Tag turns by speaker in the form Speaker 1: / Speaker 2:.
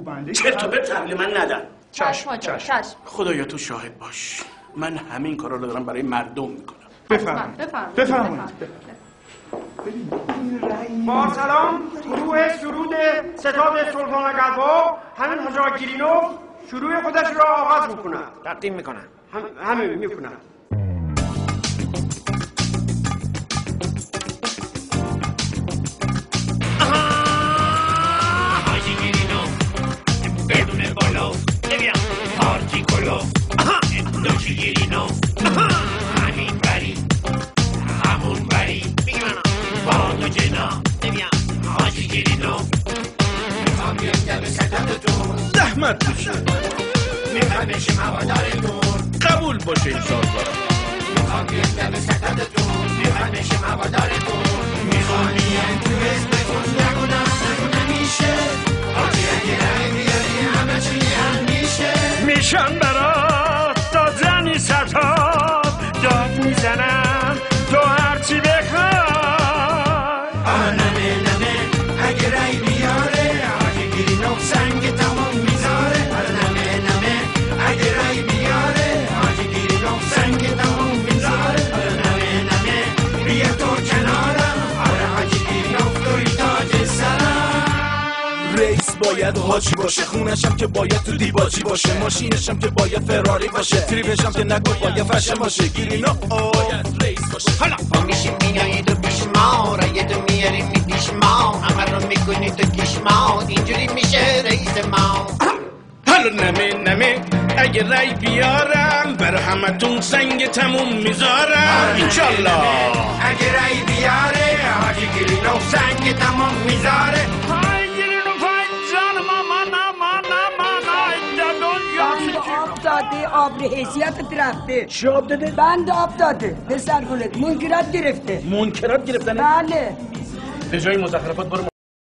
Speaker 1: بنده
Speaker 2: چرت و پرت تحویل من ندن.
Speaker 3: چشم.
Speaker 2: خدایا تو شاهد باش، من همه این کارا رو دارم برای مردم میکنم.
Speaker 1: بفرمایید.
Speaker 4: با سلام، گروه سرود ستاد سلطان قلبا همین حاج آقا گیرینوف شروع خودش را آغاز میکنن.
Speaker 5: تقدیم میکنن.
Speaker 4: همین میکنن.
Speaker 5: حاجی گیرینوف بدون بالا ببینم پارتی کلو دوچی گیرینوف همین بری همون بری بگی منو بانو جنا ببینم حاجی گیرینوف میخوام بیام دم ستادتون
Speaker 2: زحمت بشه،
Speaker 5: میخوام بشیم هوادارتون
Speaker 2: قبول باشه انشاءالله.
Speaker 5: میخوام بیام دم ستادتون میخوام بشیم هوادارتون میخوام بیام تو حزبتون نگونه میشه حاجی اگه رای بیاری همه چی حل میشه
Speaker 4: میشم برات دادنی ستاد داد میزنم تو هرچی بخوای.
Speaker 5: نمه اگه رای بیاره حاجی گیرینوف سنگ تمام میذاره. نمه اگه رای بیاره حاجی گیرینوف سنگ تمام میذاره. نمه بیا تو کنارم آره حاجی گیرینوف توی تاج سرم.
Speaker 6: رئیس باید حاجی باشه، خونشم که باید تو دیباجی باشه، ماشینشم که باید فراری باشه، تریپشم که نگو باید فشن باشه. گیرینوف باید رئیس باشه.
Speaker 5: حالا ما میشیم میایید و پیش ما رایت و میاریم پیش ما همه رو میکنید تو کش ما اینجوری میشه رئیس ما.
Speaker 2: حالا نمه اگه رای بیارم برای همتون سنگ تموم میذارم انشالله.
Speaker 5: اگه رای بیاره حاجی گیرینوف سنگ تمام میذاره.
Speaker 7: آب داده، آب حیثیتت رفته.
Speaker 1: چی آب داده؟
Speaker 7: بند آب داده پسر گلت منکرات گرفته.
Speaker 1: منکرات گرفتن؟
Speaker 7: بله
Speaker 1: به جای مزخرفات برو